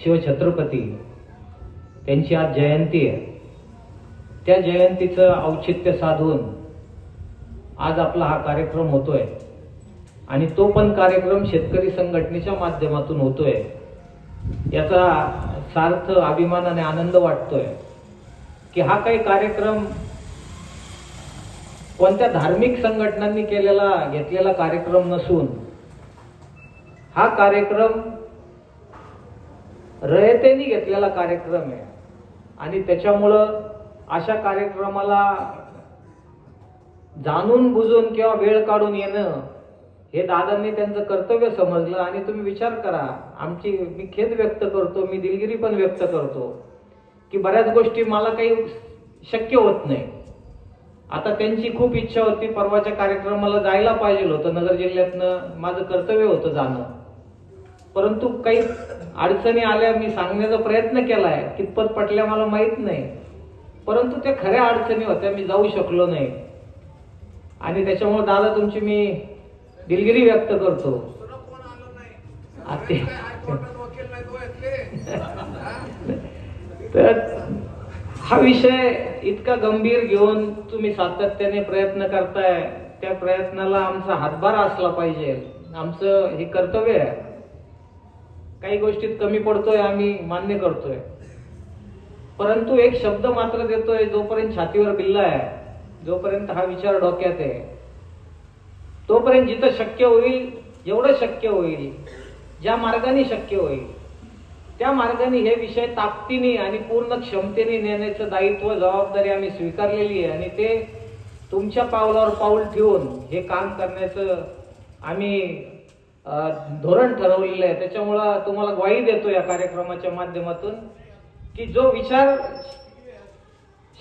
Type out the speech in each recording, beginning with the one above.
शिवछत्रपती त्यांची आज जयंती आहे. त्या जयंतीचं औचित्य साधून आज आपला हा कार्यक्रम होतोय आणि तो पण कार्यक्रम शेतकरी संघटनेच्या माध्यमातून होतोय. याचा सार्थ अभिमान आणि आनंद वाटतोय की हा काही कार्यक्रम कोणत्या धार्मिक संघटनांनी घेतलेला कार्यक्रम नसून हा कार्यक्रम रयतेने घेतलेला कार्यक्रम आहे. आणि त्याच्यामुळं अशा कार्यक्रमाला जाणून बुजून किंवा वेळ काढून येणं हे दादांनी त्यांचं कर्तव्य समजलं. आणि तुम्ही विचार करा, मी खेद व्यक्त करतो, मी दिलगिरी पण व्यक्त करतो की बऱ्याच गोष्टी मला काही शक्य होत नाही. आता त्यांची खूप इच्छा होती, परवाच्या कार्यक्रमाला जायला पाहिजे होतं, नगर जिल्ह्यातनं माझं कर्तव्य होतं जाणं, परंतु काही अडचणी आल्या. मी सांगण्याचा प्रयत्न केलाय, कितपत पटल्या मला माहित नाही, परंतु त्या खऱ्या अडचणी होत्या, मी जाऊ शकलो नाही. आणि त्याच्यामुळे दादा तुमची मी दिलगिरी व्यक्त करतो. तर हा विषय इतका गंभीर घेऊन तुम्ही सातत्याने प्रयत्न करताय, त्या प्रयत्नाला आमचा हातभार असला पाहिजे. आमचं हे कर्तव्य आहे. काही गोष्टीत कमी पडतोय, आम्ही मान्य करतोय, परंतु एक शब्द मात्र देतोय, जोपर्यंत छातीवर बिल्ला आहे, जोपर्यंत हा विचार डोक्यात आहे, तोपर्यंत जिथं शक्य होईल, जेवढं शक्य होईल, ज्या मार्गाने शक्य होईल त्या मार्गाने हे विषय ताकदीने आणि पूर्ण क्षमतेने नेण्याचं दायित्व, जबाबदारी आम्ही स्वीकारलेली आहे. आणि ते तुमच्या पावलावर पाऊल ठेवून हे काम करण्याचं आम्ही धोरण ठरवलेलं आहे. त्याच्यामुळं तुम्हाला ग्वाही देतो या कार्यक्रमाच्या माध्यमातून की जो विचार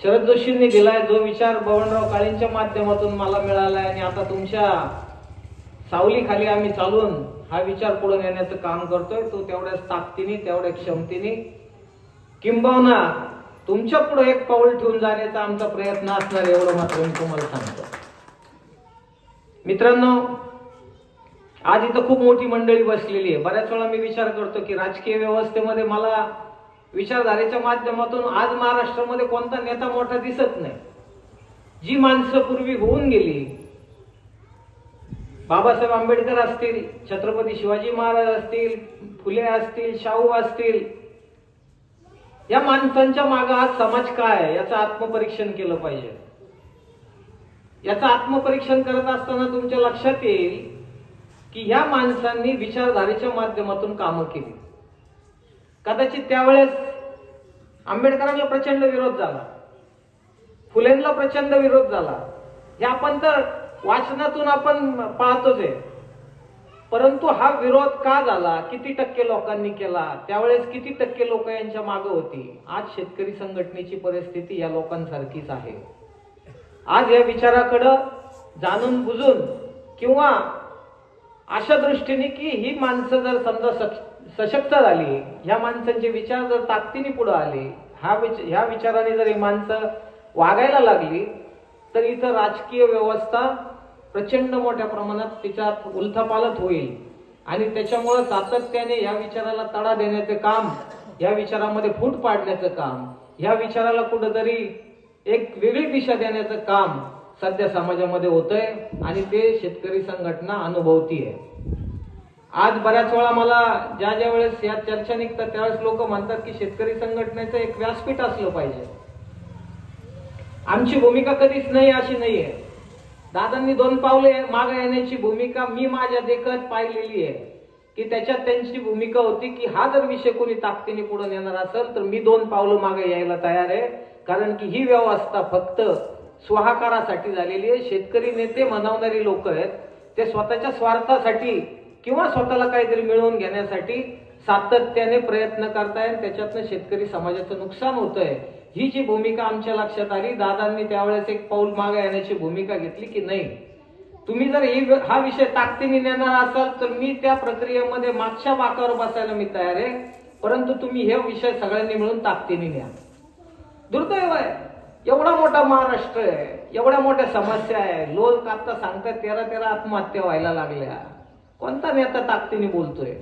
शरद जोशींनी दिलाय, जो विचार बबनराव काळेंच्या माध्यमातून मला मिळालाय आणि आता तुमच्या सावलीखाली आम्ही चालून हा विचार पुढे नेण्याचं काम करतोय, तो तेवढ्याच ताकदीने, तेवढ्या क्षमतेने, किंबहुना तुमच्या पुढे एक पाऊल ठेवून जाण्याचा आमचा प्रयत्न असणार, एवढं मात्र मी तुम्हाला सांगतो. मित्रांनो, आज इथं खूप मोठी मंडळी बसलेली आहे. बऱ्याच वेळा मी विचार करतो की राजकीय व्यवस्थेमध्ये मला विचारधारेच्या माध्यमातून आज महाराष्ट्रामध्ये कोणता नेता मोठा दिसत नाही. जी माणसं पूर्वी होऊन गेली, बाबासाहेब आंबेडकर असतील, छत्रपती शिवाजी महाराज असतील, फुले असतील, शाहू असतील, या माणसांच्या मागे आज समाज काय आहे याचं आत्मपरीक्षण केलं पाहिजे. याचं आत्मपरीक्षण करत असताना तुमच्या लक्षात येईल की ह्या माणसांनी विचारधारेच्या माध्यमातून कामं केली. कदाचित त्यावेळेस आंबेडकरांना प्रचंड विरोध झाला, फुलेंना प्रचंड विरोध झाला, हे आपण तर वाचनातून आपण पाहतोच आहे. परंतु हा विरोध का झाला, किती टक्के लोकांनी केला, त्यावेळेस किती टक्के लोक यांच्या मागे होती. आज शेतकरी संघटनेची परिस्थिती या लोकांसारखीच आहे. आज या विचाराकडं जाणून बुजून किंवा अशा दृष्टीने की ही माणसं जर समजा सशक्त झाली, ह्या माणसांचे विचार जर ताकदीने पुढे आले, ह्या विचाराने जर ही माणसं वागायला लागली, तर इथं राजकीय व्यवस्था प्रचंड मोठ्या प्रमाणात तिच्यात उलथापालथ होईल. आणि त्याच्यामुळे सातत्याने या विचाराला तडा देण्याचे काम, या विचारामध्ये फूट पाडण्याचं काम, या विचाराला कुठेतरी एक वेगळी दिशा देण्याचं काम सध्या समाजामध्ये होतंय आणि ते शेतकरी संघटना अनुभवतीये. आज बऱ्याच वेळा मला ज्या वेळेस या चर्चा निघतात त्यावेळेस लोक म्हणतात की शेतकरी संघटनेचं एक व्यासपीठ असलं पाहिजे. आमची भूमिका कधीच नाही अशी नाहीये. दादांनी 2 पावले मागे येण्याची भूमिका मी माझ्या देखत पाहिलेली आहे की त्याच्यात त्यांची भूमिका होती की हा जर विषय कोणी ताकदीने पुढे नेणार असेल तर मी 2 पावलं मागे यायला तयार आहे. कारण की ही व्यवस्था फक्त स्वाहाकारासाठी झालेली आहे. शेतकरी नेते मनवणारी लोक आहेत, ते स्वतःच्या स्वार्थासाठी किंवा स्वतःला काहीतरी मिळवून घेण्यासाठी सातत्याने प्रयत्न करतायत, त्याच्यातनं शेतकरी समाजाचं नुकसान होतंय. ही जी भूमिका आमच्या लक्षात आली, दादांनी त्यावेळेस एक पाऊल मागे येण्याची भूमिका घेतली की नाही, तुम्ही जर हा विषय ताकदीने नेणार असाल तर मी त्या प्रक्रियेमध्ये मागच्या बाकावर बसायला मी तयार आहे, परंतु तुम्ही हे विषय सगळ्यांनी मिळून ताकदीने न्या. दुर्दैव आहे, एवढा मोठा महाराष्ट्र आहे, एवढ्या मोठ्या समस्या आहे, लोक आता सांगतात 13 आत्महत्या व्हायला लागल्या. कोणता नेता ताकदीने बोलतोय?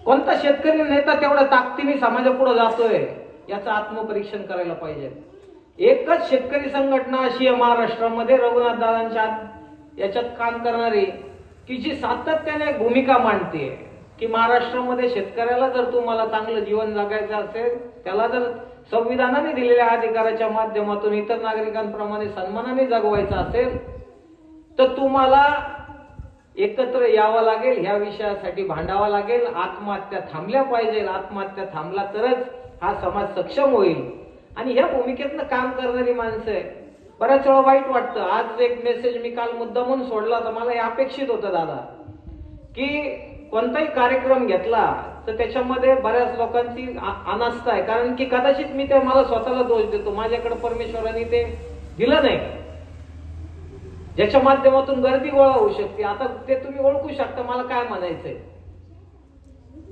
कोणता शेतकरी नेता तेवढ्या ताकदीने समाजापुढे जातोय याचं आत्मपरीक्षण करायला पाहिजे. एकच शेतकरी संघटना अशी आहे महाराष्ट्रामध्ये रघुनाथ दादांच्या याच्यात काम करणारी, की जी सातत्याने भूमिका मांडते की महाराष्ट्रामध्ये शेतकऱ्याला जर तुम्हाला चांगलं जीवन जगायचं असेल, त्याला जर संविधानाने दिलेल्या अधिकाराच्या माध्यमातून इतर नागरिकांप्रमाणे सन्मानाने जगवायचं असेल तर तुम्हाला एकत्र यावं लागेल, ह्या विषयासाठी भांडावं लागेल, आत्महत्या थांबल्या पाहिजे. आत्महत्या थांबला तरच हा समाज सक्षम होईल. आणि ह्या भूमिकेतनं काम करणारी माणसं आहे. बऱ्याच वेळा वाईट वाटतं. आज एक मेसेज मी काल मुद्दामून सोडला तर मला हे अपेक्षित होतं दादा, की कोणताही कार्यक्रम घेतला तर त्याच्यामध्ये बऱ्याच लोकांची अनास्था आहे. कारण की कदाचित मी ते मला स्वतःला दोष देतो, माझ्याकडे परमेश्वराने ते दिलं नाही, ज्याच्या माध्यमातून गर्दी गोळा होऊ शकते. आता ते तुम्ही ओळखू शकता मला काय म्हणायचंय.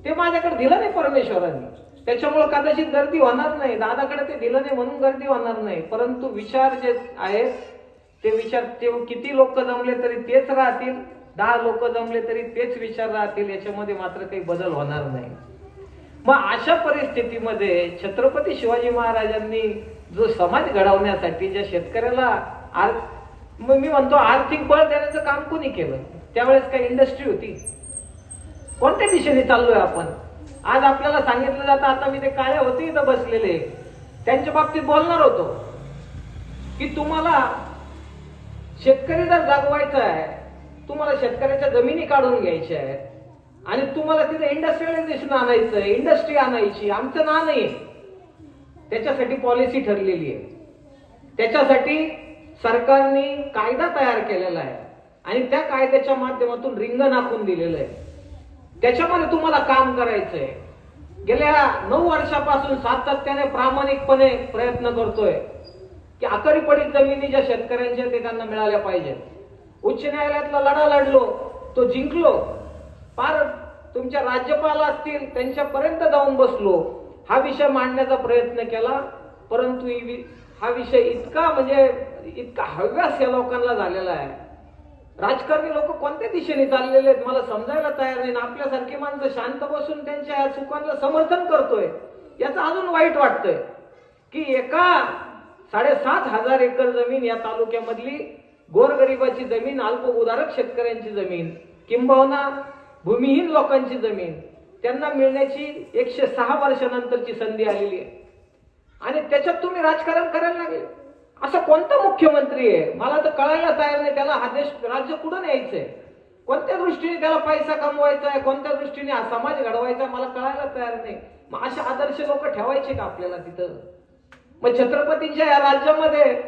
ते माझ्याकडे दिलं नाही परमेश्वराने, त्याच्यामुळे कदाचित गर्दी होणार नाही. दादाकडे ते दिलं नाही म्हणून गर्दी होणार नाही. परंतु विचार जे आहेत ते विचार, ते किती लोक जमले तरी तेच राहतील, 10 लोक जमले तरी तेच विचार राहतील, याच्यामध्ये मात्र काही बदल होणार नाही. मग अशा परिस्थितीमध्ये छत्रपती शिवाजी महाराजांनी जो समाज घडवण्यासाठी ज्या शेतकऱ्याला मी म्हणतो आर्थिक बळ देण्याचं काम कोणी केलं? त्यावेळेस काही इंडस्ट्री होती? कोणत्या दिशेने चाललोय आपण? आज आपल्याला सांगितलं जातं, आता मी ते काळ्या होते इथं बसलेले त्यांच्या बाबतीत बोलणार होतो, की तुम्हाला शेतकरी जर जागवायचा आहे, तुम्हाला शेतकऱ्याच्या जमिनी काढून घ्यायच्या आहेत आणि तुम्हाला तिथे इंडस्ट्रियलायझेशन आणायचं आहे, इंडस्ट्री आणायची, आमचं ना नाही. त्याच्यासाठी पॉलिसी ठरलेली आहे, त्याच्यासाठी सरकारने कायदा तयार केलेला आहे आणि त्या कायद्याच्या माध्यमातून रिंगण आखून दिलेलं आहे. त्याच्यामध्ये तुम्हाला काम करायचंय. गेल्या 9 वर्षापासून सातत्याने प्रामाणिकपणे प्रयत्न करतोय की आकरी पडीत जमिनी ज्या शेतकऱ्यांच्या ते त्यांना मिळाल्या पाहिजेत. उच्च न्यायालयातला लढा लढलो, तो जिंकलो. फार तुमच्या राज्यपाल असतील त्यांच्यापर्यंत जाऊन बसलो, हा विषय मांडण्याचा प्रयत्न केला. परंतु हा विषय इतका हव्यास या लोकांना झालेला आहे. राजकारणी लोक कोणत्या दिशेने चाललेले आहेत मला समजायला तयार नाही. आपल्यासारखी माणसं शांत बसून त्यांच्या या चुकांना समर्थन करतोय. याचं अजून वाईट वाटतंय की एका 7,500 एकर जमीन या तालुक्यामधली गोरगरिबाची जमीन, अल्पभूधारक शेतकऱ्यांची जमीन, किंबहुना भूमिहीन लोकांची जमीन त्यांना मिळण्याची 106 वर्षानंतरची संधी आलेली आहे आणि त्याच्यात तुम्ही राजकारण करायला लागले. असा कोणता मुख्यमंत्री आहे मला तर कळायला तयार नाही. त्याला हा देश राज्य कुठं न्यायचंय, कोणत्या दृष्टीने त्याला पैसा कमवायचा आहे, कोणत्या दृष्टीने हा समाज घडवायचा आहे मला कळायला तयार नाही. मग असे आदर्श लोक ठेवायचे का आपल्याला तिथं? मग छत्रपतींच्या या राज्यामध्ये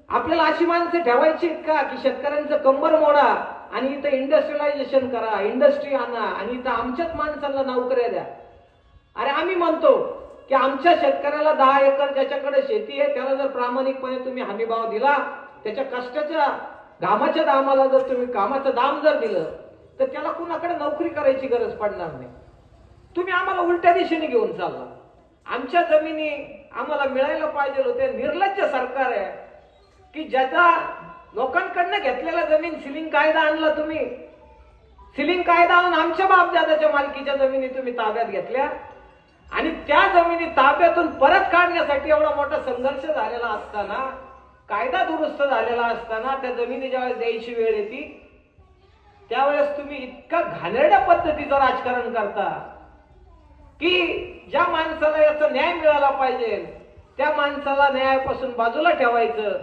आपल्याला अशी माणसं ठेवायची का की शेतकऱ्यांचं कंबर मोडा आणि इथं इंडस्ट्रियलायझेशन करा, इंडस्ट्री आणा आणि इथं आमच्याच माणसांना नोकऱ्या द्या? अरे आम्ही म्हणतो की आमच्या शेतकऱ्याला 10 एकर ज्याच्याकडे शेती आहे त्याला जर प्रामाणिकपणे तुम्ही हमीभाव दिला, त्याच्या कष्टाच्या घामाच्या दामाला जर तुम्ही कामाचं दाम जर दिलं तर त्याला कुणाकडे नोकरी करायची गरज पडणार नाही. तुम्ही आम्हाला उलट्या दिशेने घेऊन चालला. आमच्या जमिनी आम्हाला मिळायला पाहिजे होते. निर्लज्ज सरकार आहे की ज्याचा लोकांकडनं घेतलेला जमीन सिलिंग कायदा आणला तुम्ही. सिलिंग कायदा आणून आमच्या बापदादाच्या मालकीच्या जमिनी तुम्ही ताब्यात घेतल्या आणि त्या जमिनी ताब्यातून परत काढण्यासाठी एवढा मोठा संघर्ष झालेला असताना, कायदा दुरुस्त झालेला असताना त्या जमिनी ज्यावेळेस द्यायची वेळ येते त्यावेळेस तुम्ही इतका घाणेरड्या पद्धतीचं राजकारण करता की ज्या माणसाला याचा न्याय मिळाला पाहिजे त्या माणसाला न्यायापासून बाजूला ठेवायचं.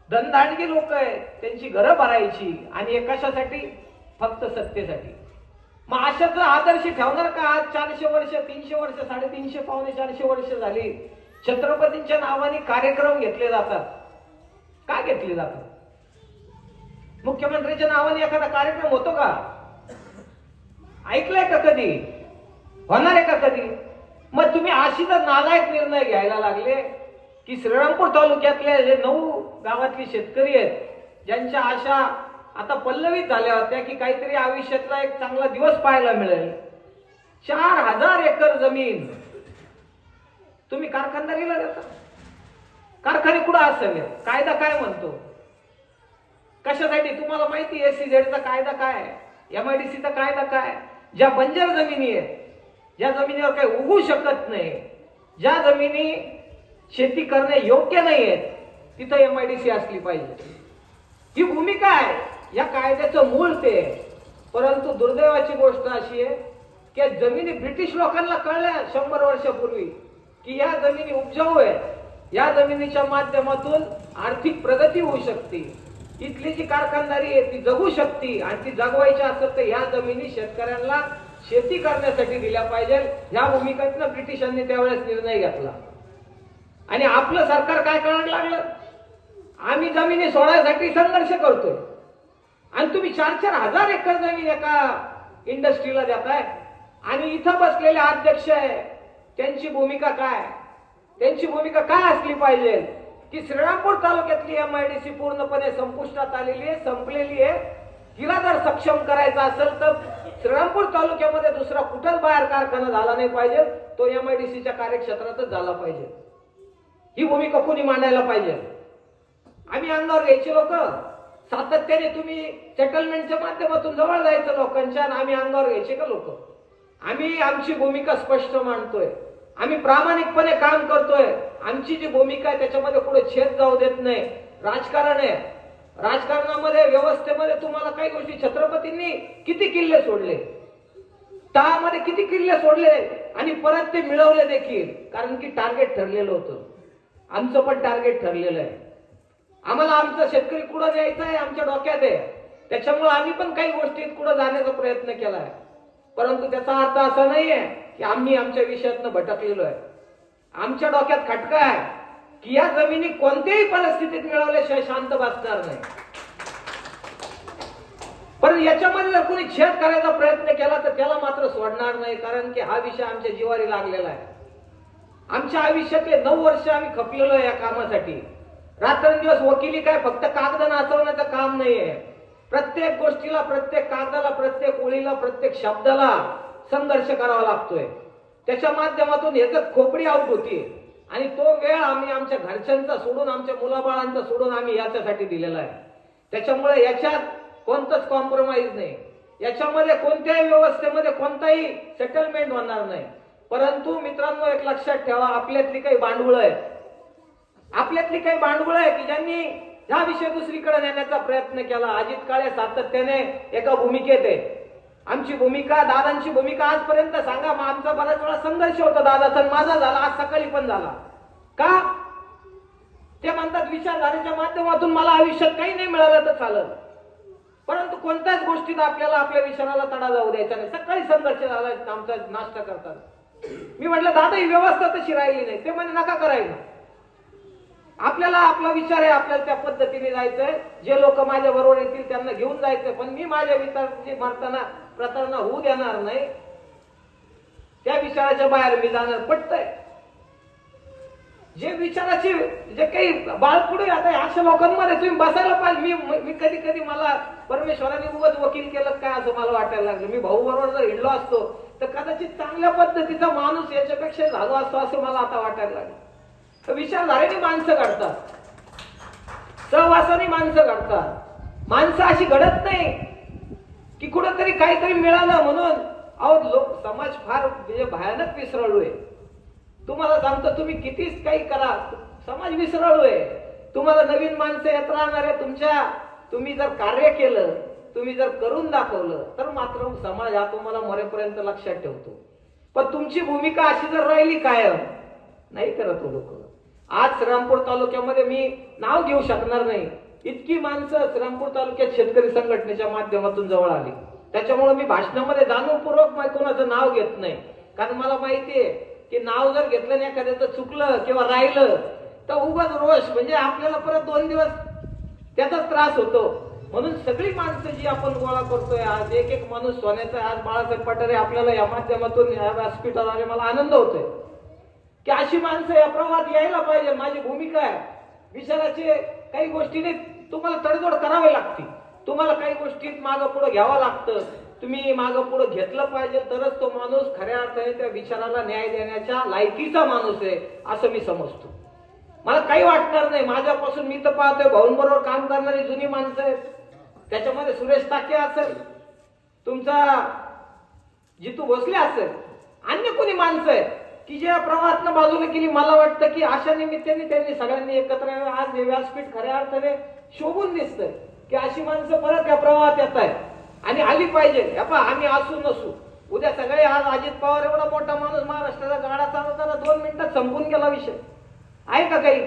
धनधाडगी लोक आहेत त्यांची घरं भरायची आणि कशासाठी? फक्त सत्तेसाठी. मग अशाच आदर्श ठेवणार का? आज 400 वर्ष, 300 वर्ष, 350, पावणे 400 वर्ष झाली छत्रपतींच्या नावाने कार्यक्रम घेतले जातात. का घेतले जातात? मुख्यमंत्र्यांच्या नावाने एखादा कार्यक्रम होतो का? ऐकलंय का कधी? होणार आहे का कधी? मग तुम्ही अशी जर नालायक निर्णय घ्यायला लागले की श्रीरामपूर तालुक्यातले जे 9 गावातली शेतकरी आहेत ज्यांच्या आशा आता पल्लवित झाल्या होत्या की काहीतरी आयुष्यातला एक चांगला दिवस पाहायला मिळेल, 4,000 एकर जमीन तुम्ही कारखानदारीला देता. कारखाने कुठं असावे? कायदा काय म्हणतो? कशासाठी? तुम्हाला माहिती SEZचा कायदा काय, MIDCचा कायदा काय? ज्या बंजर जमिनी आहेत ज्या जमिनीवर काही उगू शकत नाही, ज्या जमिनी शेती करणे योग्य नाही आहेत, तिथं MIDC असली पाहिजे. ही भूमिका आहे, या कायद्याचं मूळ ते. परंतु दुर्दैवाची गोष्ट अशी आहे की जमिनी ब्रिटिश लोकांना कळल्या 100 वर्षापूर्वी की या जमिनी उपजाऊ आहेत, या जमिनीच्या माध्यमातून आर्थिक प्रगती होऊ शकते, इथली जी कारखानदारी आहे ती जगू शकते, आणि ती जगवायची असेल तर या जमिनी शेतकऱ्यांना शेती करण्यासाठी दिल्या पाहिजे. या भूमिकेतनं ब्रिटिशांनी त्यावेळेस निर्णय घेतला. आणि आपलं सरकार काय करायला लागलं, आम्ही जमिनी सोडायसाठी संघर्ष करतोय, आणि तुम्ही 4-4 हजार एकर जमीन एका इंडस्ट्रीला देताय. आणि इथं बसलेले अध्यक्ष आहे, त्यांची भूमिका काय, त्यांची भूमिका काय असली पाहिजे की श्रीरामपूर तालुक्यातली MIDC पूर्णपणे संपुष्टात आलेली आहे, संपलेली आहे. तिला जर सक्षम करायचं असेल तर श्रीरामपूर तालुक्यामध्ये दुसरा कुठंच बाहेर कारखाना झाला नाही पाहिजे, तो MIDCच्या कार्यक्षेत्रातच झाला पाहिजे. ही भूमिका कोणी मांडायला पाहिजे. आम्ही अंगावर घ्यायचे लोक, सातत्याने तुम्ही सेटलमेंटच्या माध्यमातून जवळ जायचं लोकांच्या, आणि आम्ही अंगावर घ्यायचे का लोक. आम्ही आमची भूमिका स्पष्ट मांडतोय, आम्ही प्रामाणिकपणे काम करतोय. आमची जी भूमिका आहे त्याच्यामध्ये पुढे छेद जाऊ देत नाही. राजकारण आहे, राजकारणामध्ये व्यवस्थेमध्ये तुम्हाला काही गोष्टी, छत्रपतींनी किती किल्ले सोडले, तहामध्ये किती किल्ले सोडले, आणि परत ते मिळवले देखील, कारण की टार्गेट ठरलेलं होतं. आमचं पण टार्गेट ठरलेलं आहे. आम्हाला आमचं शेतकरी कुठं द्यायचं आहे आमच्या डोक्यात आहे. त्याच्यामुळे आम्ही पण काही गोष्टीत कुठं जाण्याचा प्रयत्न केलाय. परंतु त्याचा अर्थ असा नाहीये की आम्ही आमच्या विषयातनं भटकलेलो आहे. आमच्या डोक्यात खटका आहे की या जमिनी कोणत्याही परिस्थितीत मिळवल्याशिवाय शांत बसणार नाही. पण याच्यामध्ये जर कोणी छेद करायचा प्रयत्न केला तर त्याला मात्र सोडणार नाही, कारण की हा विषय आमच्या जिवारी लागलेला आहे. आमच्या आयुष्यातले 9 वर्ष आम्ही खपलेलो आहे या कामासाठी. रात्रंदिवस वकिली काय फक्त कागद नाचवण्याचं काम नाहीये. प्रत्येक गोष्टीला, प्रत्येक कागदाला, प्रत्येक ओळीला, प्रत्येक शब्दाला संघर्ष करावा लागतोय. त्याच्या माध्यमातून याचं खोपडी आऊट होती, आणि तो वेळ आम्ही आमच्या घरच्यांचा सोडून, आमच्या मुलाबाळांचा सोडून आम्ही याच्यासाठी दिलेला आहे. त्याच्यामुळे याच्यात कोणतंच कॉम्प्रोमाइज नाही, याच्यामध्ये कोणत्याही व्यवस्थेमध्ये कोणताही सेटलमेंट होणार नाही. परंतु मित्रांनो, एक लक्षात ठेवा, आपल्यातली काही भांडवळ आहे, आपल्यातली काही भांडवळ आहे की ज्यांनी हा विषय दुसरीकडे नेण्याचा प्रयत्न केला. अजित काळे सातत्याने एका भूमिकेत आहे. आमची भूमिका, दादांची भूमिका आजपर्यंत सांगा, मग आमचा बराच वेळा संघर्ष होता दादाचा, माझा झाला, आज सकाळी पण झाला. का? ते म्हणतात विचारधारेच्या माध्यमातून मला आयुष्यात काही नाही मिळालं तर चालत, परंतु कोणत्याच गोष्टीत आपल्याला आपल्या विचाराला तडा जाऊ द्यायचा नाही. सकाळी संघर्ष झाला आमचा नाश्ता करतात. मी म्हटलं दादा ही व्यवस्था तशी राहिली नाही. ते म्हणजे नका करायला, आपल्याला आपला विचार आहे, आपल्याला त्या पद्धतीने जायचंय. जे लोक माझ्या बरोबर येतील त्यांना घेऊन जायचंय, पण मी माझ्या विचाराची मारताना प्रतारणा होऊ देणार नाही. त्या विचाराच्या बाहेर मी जाणार. पटतंय जे विचाराचे जे काही बाळपुढे आता अशा लोकांमध्ये तुम्ही बसायला पाहिजे. मी कधी कधी मला परमेश्वराने उगाच वकील केलं काय असं मला वाटायला लागलं. मी भाऊ बरोबर जर हिंडलो असतो तर कदाचित चांगल्या पद्धतीचा माणूस याच्यापेक्षा झालो असतो असं मला आता वाटायला लागलं. विचारधारेने माणसं घडतात, सहवासाने माणसं घडतात. माणसं अशी घडत नाही की कुठंतरी काहीतरी मिळालं म्हणून. अहो लोक, समाज फार म्हणजे भयानक विसरलोय. तुम्हाला सांगतो, तुम्ही कितीच काही करा, समाज विसरलोय. तुम्हाला नवीन माणसं येत राहणार आहे तुमच्या. तुम्ही जर कार्य केलं, तुम्ही जर करून दाखवलं तर मात्र समाज हा तुम्हाला मरेपर्यंत लक्षात ठेवतो. पण तुमची भूमिका अशी जर राहिली कायम, नाही करत लोक. आज श्रीरामपूर तालुक्यामध्ये मी नाव घेऊ शकणार नाही, इतकी माणसं श्रीरामपूर तालुक्यात शेतकरी संघटनेच्या माध्यमातून जवळ आली. त्याच्यामुळे मी भाषणामध्ये जाणीवपूर्वक कोणाचं नाव घेत नाही, कारण मला माहितीये की नाव जर घेतलं नाही, एखाद्याचं चुकलं किंवा राहिलं तर उगाच रोष, म्हणजे आपल्याला परत 2 दिवस त्याचाच त्रास होतो. म्हणून सगळी माणसं जी आपण गोळा करतोय आज, एक एक माणूस सोन्याचा. आज बाळासाहेब पठारे आपल्याला या माध्यमातून या व्यासपीठाला मला आनंद होतोय की अशी माणसं या प्रवाहात यायला पाहिजे. माझी भूमिका आहे. विचाराचे काही गोष्टीने तुम्हाला तडजोड करावी लागते, तुम्हाला काही गोष्टीत मागं पुढं घ्यावं लागतं. तुम्ही मागं पुढं घेतलं पाहिजे, तरच तो माणूस खऱ्या अर्थाने त्या विचाराला न्याय देण्याच्या लायकीचा माणूस आहे असं मी समजतो. मला काही वाटणार नाही. माझ्यापासून मी तर पाहतोय भाऊंबरोबर काम करणारी जुनी माणसं आहेत. त्याच्यामध्ये सुरेश टाके असेल, तुमचा जितू भोसले असेल, अन्य कोणी माणसं आहेत की ज्या प्रवाहातनं बाजूला केली. मला वाटतं की अशा निमित्ताने त्यांनी सगळ्यांनी एकत्र यावे. आज हे व्यासपीठ खऱ्या अर्थाने शोभून दिसतंय की अशी माणसं परत या प्रवाहात येत आहेत आणि आली पाहिजे. आम्ही असू नसू उद्या सगळे, आज अजित पवार एवढा मोठा माणूस महाराष्ट्राचा गाडा चालवताना 2 मिनिटात संपून गेला विषय आहे का काही.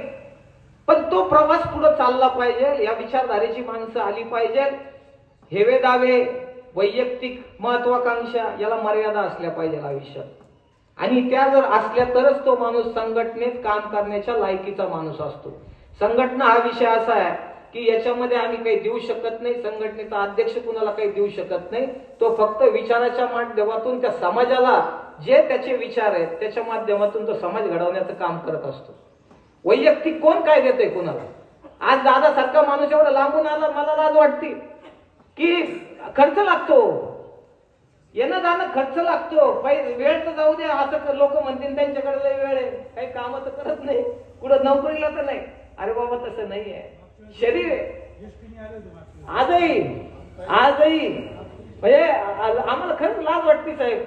पण तो प्रवास पुढे चालला पाहिजे. या विचारधारेची माणसं आली पाहिजे. हेवे दावे, वैयक्तिक महत्वाकांक्षा याला मर्यादा असल्या पाहिजे आयुष्यात. आणि त्या जर असल्या तरच तो माणूस संघटनेत काम करण्याच्या लायकीचा माणूस असतो. संघटना हा विषय असा आहे की याच्यामध्ये आम्ही काही देऊ शकत नाही. संघटनेचा अध्यक्ष कुणाला काही देऊ शकत नाही. तो फक्त विचाराच्या माध्यमातून त्या समाजाला जे त्याचे विचार आहेत त्याच्या माध्यमातून तो समाज घडवण्याचं काम करत असतो. वैयक्तिक कोण काय देतोय कुणाला. आज दादा सारखा माणूस एवढा लांबून आला, मला लाज वाटते की खर्च लागतो, येणं जाणं खर्च लागतो. वेळ तर जाऊ दे, असं लोक म्हणतील त्यांच्याकडे लय वेळ आहे, काही काम तर करत नाही, कुठं नोकरीला तर नाही. अरे बाबा तसं नाही आहे. शरीर आजही म्हणजे आम्हाला खरंच लाज वाटते साहेब.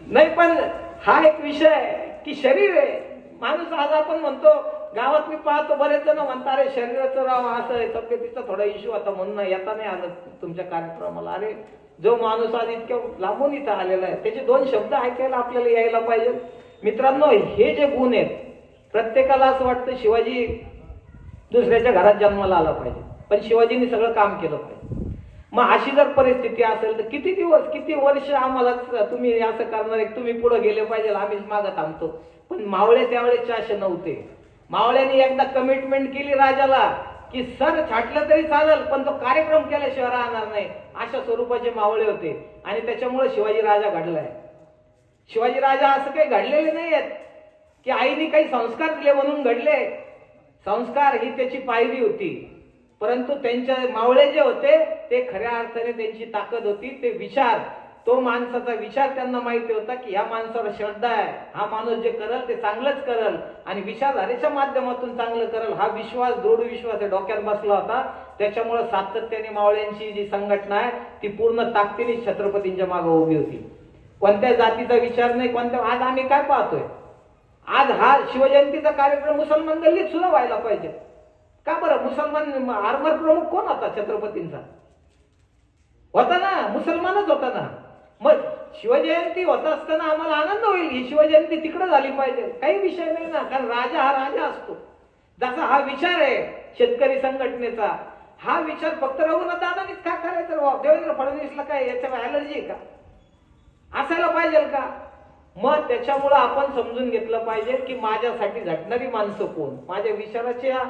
नाही पण हा एक विषय आहे की शरीर आहे. माणूस आज आपण म्हणतो, गावात मी पाहतो बरेच जण म्हणतात अरे शरीराचं राव असं आहे, तब्येतीचा थोडा इश्यू आता म्हणून येता नाही आलं तुमच्या कार्यक्रमाला. अरे जो माणूस आज इतक्या लांबून इथं आलेला आहे त्याचे 2 शब्द ऐकायला आपल्याला यायला पाहिजे. मित्रांनो, हे जे गुण आहेत, प्रत्येकाला असं वाटतं शिवाजी दुसऱ्याच्या घरात जन्माला आला पाहिजे, पण शिवाजींनी सगळं काम केलं पाहिजे. मग अशी जर परिस्थिती असेल तर किती दिवस किती वर्ष आम्हाला तुम्ही असं करणार, तुम्ही पुढे गेले पाहिजे, आम्हीच मागं थांबतो. पण मावळे त्यावेळेचे असे नव्हते. मावळ्यांनी एकदा कमिटमेंट केली राजाला की सर छाटलं तरी चालेल पण तो कार्यक्रम केल्याशिवाय राहणार नाही. अशा स्वरूपाचे मावळे होते आणि त्याच्यामुळे शिवाजी राजा घडलाय. शिवाजी राजा असं काही घडलेले नाही आहेत की आईने काही संस्कार दिले म्हणून घडले. संस्कार ही त्याची पायरी होती, परंतु त्यांच्या मावळे जे होते ते खऱ्या अर्थाने त्यांची ताकद होती. ते विचार, तो माणसाचा विचार त्यांना माहिती होता की ह्या माणसाला श्रद्धा आहे, हा माणूस जे करल ते चांगलंच करल आणि विचारधारेच्या माध्यमातून चांगलं करल, हा विश्वास, दृढ विश्वास डोक्यात बसला होता. त्याच्यामुळे सातत्याने मावळ्यांची जी संघटना आहे ती पूर्ण ताकदीने छत्रपतींच्या मागे उभी होती. कोणत्या जातीचा विचार नाही, कोणत्या. आज आम्ही काय पाहतोय, आज हा शिवजयंतीचा कार्यक्रम मुसलमान गल्लीत सुद्धा व्हायला पाहिजे. का बरं? मुसलमान आर्मर प्रमुख कोण होता? छत्रपतींचा होता ना, मुसलमानच होता ना. मग शिवजयंती होत असताना आम्हाला आनंद होईल, ही शिवजयंती तिकडे झाली पाहिजे, काही विषय नाही ना. कारण राजा हा राजा असतो. जसा हा विचार आहे शेतकरी संघटनेचा, हा विचार फक्त रघुनाथ दादानीच का करायचं? देवेंद्र फडणवीसला काय याच्यावर ऍलर्जी आहे का? असायला पाहिजे का? मग त्याच्यामुळं आपण समजून घेतलं पाहिजे की माझ्यासाठी झटणारी माणसं कोण, माझ्या विचाराच्या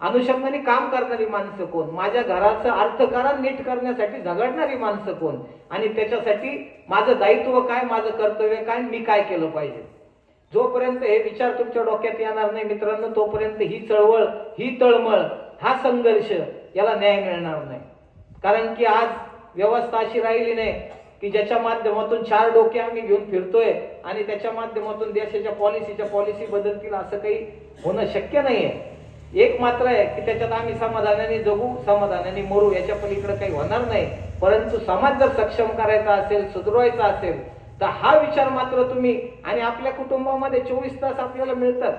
अनुषंगाने काम करणारी माणसं कोण, माझ्या घराचं अर्थकारण नीट करण्यासाठी झगडणारी माणसं कोण, आणि त्याच्यासाठी माझं दायित्व काय, माझं कर्तव्य काय, मी काय केलं पाहिजे. जोपर्यंत हे विचार तुमच्या डोक्यात येणार नाही मित्रांनो, तोपर्यंत ही चळवळ, ही तळमळ, हा संघर्ष याला न्याय मिळणार नाही. कारण की आज व्यवस्था अशी राहिली नाही की ज्याच्या माध्यमातून 4 डोके आम्ही घेऊन फिरतोय आणि त्याच्या माध्यमातून देशाच्या पॉलिसी बदलतील, असं काही होणं शक्य नाहीये. एक मात्र आहे की त्याच्यात आम्ही समाधानाने जगू, समाधानाने मरू, याच्या पलीकडे काही होणार नाही. परंतु समाज जर सक्षम करायचा असेल, सुधारायचा असेल तर हा विचार मात्र तुम्ही, आणि आपल्या कुटुंबामध्ये 24 तास आपल्याला मिळतात.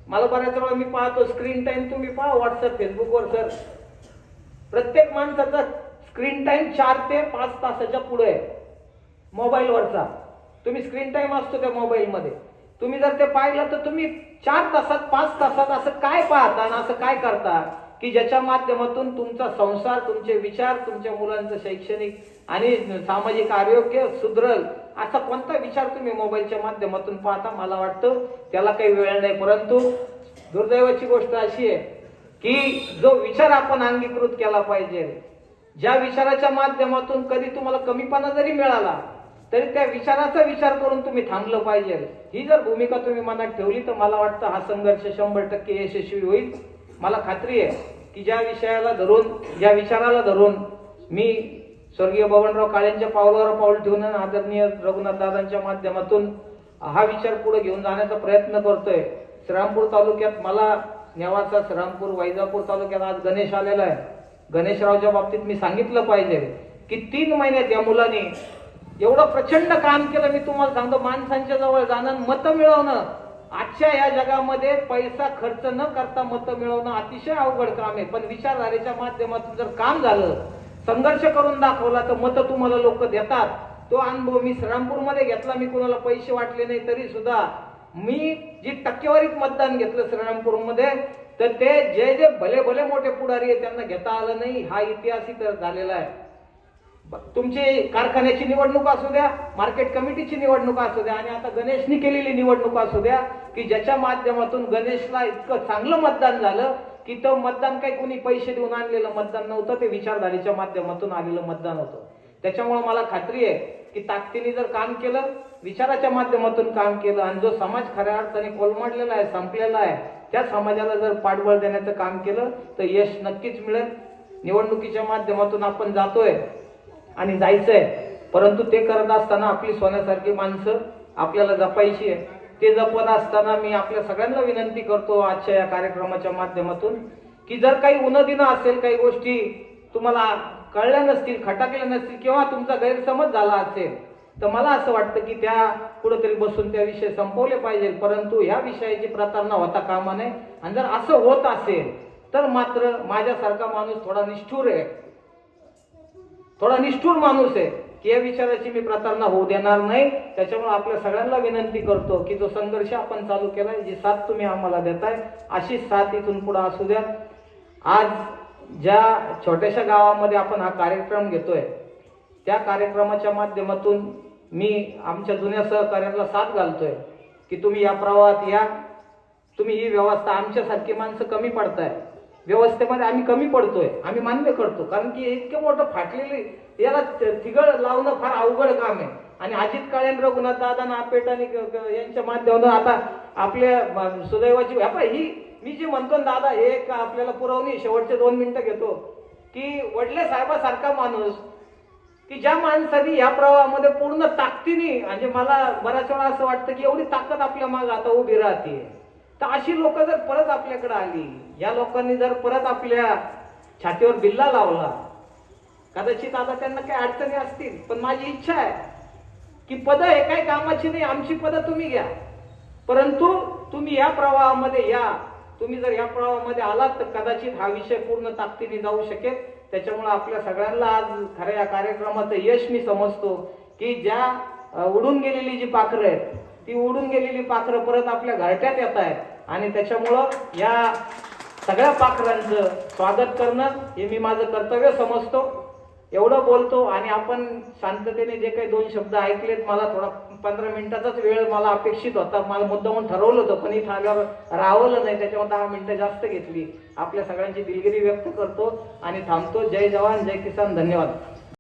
मला बऱ्याच वेळा मी पाहतो स्क्रीन टाइम, तुम्ही पहा व्हॉट्सअप, फेसबुकवर सर, प्रत्येक माणसाचा स्क्रीन टाइम 4 ते 5 तासाच्या पुढे आहे मोबाईलवरचा. तुम्ही स्क्रीन टाइम असतो त्या मोबाईलमध्ये, तुम्ही जर ते पाहिलं तर तुम्ही 4 तासात 5 तासात असं काय पाहता आणि असं काय करता की ज्याच्या माध्यमातून तुमचा संसार, तुमचे विचार, तुमच्या मुलांचं शैक्षणिक आणि सामाजिक आरोग्य सुधरल, असा कोणता विचार तुम्ही मोबाईलच्या माध्यमातून पाहता? मला वाटतं त्याला काही वेळ नाही. परंतु दुर्दैवाची गोष्ट अशी आहे की जो विचार आपण अंगीकृत केला पाहिजे, ज्या विचाराच्या माध्यमातून कधी तुम्हाला कमीपणा जरी मिळाला तरी त्या विचाराचा विचार करून तुम्ही थांबलं पाहिजे, ही जर भूमिका तुम्ही मनात ठेवली तर मला वाटतं हा संघर्ष 100% यशस्वी होईल. मला खात्री आहे की ज्या विषयाला धरून, ज्या विचाराला धरून मी स्वर्गीय बबनराव काळेंच्या पावलावर पाऊल ठेवून आदरणीय रघुनाथ दादांच्या माध्यमातून हा विचार पुढे घेऊन जाण्याचा प्रयत्न करतोय. श्रीरामपूर तालुक्यात मला नेवासा, श्रीरामपूर, वैजापूर तालुक्यात आज गणेश आलेला आहे. गणेशरावच्या बाबतीत मी सांगितलं पाहिजे की 3 महिन्यात या मुलाने एवढं प्रचंड काम केलं. मी तुम्हाला सांगतो, माणसांच्या जवळ जाणं, मतं मिळवणं, आजच्या या जगामध्ये पैसा खर्च न करता मतं मिळवणं अतिशय अवघड काम आहे. पण विचारधारेच्या माध्यमातून जर काम झालं, संघर्ष करून दाखवला, तर मतं तुम्हाला लोक देतात. तो अनुभव मी श्रीरामपूरमध्ये घेतला. मी कोणाला पैसे वाटले नाही तरी सुद्धा मी जी टक्केवारीत मतदान घेतलं श्रीरामपूरमध्ये, तर ते जे जे भले भले मोठे पुढारी आहे त्यांना घेता आलं नाही. हा इतिहास इथं झालेला आहे. तुमची कारखान्याची निवडणूक असू द्या, मार्केट कमिटीची निवडणूक असू द्या, आणि आता गणेशनी केलेली निवडणूक असू द्या, की ज्याच्या माध्यमातून गणेशला इतकं चांगलं मतदान झालं की तो मतदान काही कोणी पैसे देऊन आणलेलं मतदान नव्हतं, ते विचारधारेच्या माध्यमातून आलेलं मतदान होतं. त्याच्यामुळे मला खात्री आहे की ताकदीने जर काम केलं, विचाराच्या माध्यमातून काम केलं, आणि जो समाज खऱ्या अर्थाने कोलमडलेला आहे, संपलेला आहे, त्या समाजाला जर पाठबळ देण्याचं काम केलं तर यश नक्कीच मिळेल. निवडणुकीच्या माध्यमातून आपण जातोय आणि जायचंय, परंतु ते करत असताना आपली सोन्यासारखी माणसं आपल्याला जपायची आहे. ते जपत असताना मी आपल्या सगळ्यांना विनंती करतो आजच्या या कार्यक्रमाच्या माध्यमातून, की जर काही उन्नतीनं असेल, काही गोष्टी तुम्हाला कळल्या नसतील, खटकल्या नसतील, किंवा तुमचा गैरसमज झाला असेल, तर मला असं वाटतं की त्या कुठेतरी बसून त्या विषय संपवले पाहिजे. परंतु ह्या विषयाची प्रतारणा होता कामा नये. आणि जर असं होत असेल तर मात्र माझ्यासारखा माणूस थोडा निष्ठुर आहे, थोडा निष्ठुर माणूस आहे, की या विचाराची मी प्रतारणा होऊ देणार नाही. त्याच्यामुळे आपल्या सगळ्यांना विनंती करतो की जो संघर्ष आपण चालू केलाय, जी साथ तुम्ही आम्हाला देताय, अशी साथ इथून पुढे असू द्या. आज ज्या छोट्याशा गावामध्ये आपण हा कार्यक्रम घेतोय, त्या कार्यक्रमाच्या माध्यमातून मी आमच्या जुन्या सहकार्याला साथ घालतोय की तुम्ही या प्रवाहात या. तुम्ही ही व्यवस्था, आमच्यासारखी माणसं कमी पडताय व्यवस्थेमध्ये, आम्ही कमी पडतोय, आम्ही मान्य करतो. कारण की इतकं मोठं फाटलेली याला तिघळ लावणं फार अवघड काम आहे. आणि अजित काळे, रघुनाथ दादा, नापेट आणि यांच्या माध्यमातून आता आपल्या सुदैवाची ही मी जे म्हणतो ना दादा, हे एक आपल्याला पुरवणी शेवटचे 2 मिनिटं घेतो, की वडले साहेबासारखा माणूस, की ज्या माणसाने या प्रवाहामध्ये पूर्ण ताकदीने, म्हणजे मला बऱ्याच वेळा असं वाटतं की एवढी ताकद आपल्या माग आता उभी राहते, तर अशी लोक जर परत आपल्याकडे आली, या लोकांनी जर परत आपल्या छातीवर बिल्ला लावला, कदाचित आता त्यांना काही अडचणी असतील, पण माझी इच्छा आहे की पद हे काही कामाची नाही, आमची पद तुम्ही घ्या, परंतु तुम्ही या प्रवाहामध्ये या. तुम्ही जर या प्रवाहामध्ये आलात तर कदाचित हा विषय पूर्ण ताकदीने जाऊ शकेल. त्याच्यामुळे आपल्या सगळ्यांना आज खऱ्या या कार्यक्रमाचं यश मी समजतो, की ज्या उडून गेलेली जी पाखरं आहेत, ती उडून गेलेली पाखरं परत आपल्या घरट्यात येत आहेत. आणि त्याच्यामुळं या सगळ्या पाखरांचं स्वागत करणं हे मी माझं कर्तव्य समजतो. एवढं बोलतो. आणि आपण शांततेने जे काही 2 शब्द ऐकलेत, मला थोडा 15 मिनिटाचाच वेळ मला अपेक्षित होता, मला मुद्दामून ठरवलं होतं, पण इथं आल्यावर राहवलं नाही, त्याच्यामुळे 10 मिनिटं जास्त घेतली. आपल्या सगळ्यांची दिलगिरी व्यक्त करतो आणि थांबतो. जय जवान, जय किसान, धन्यवाद.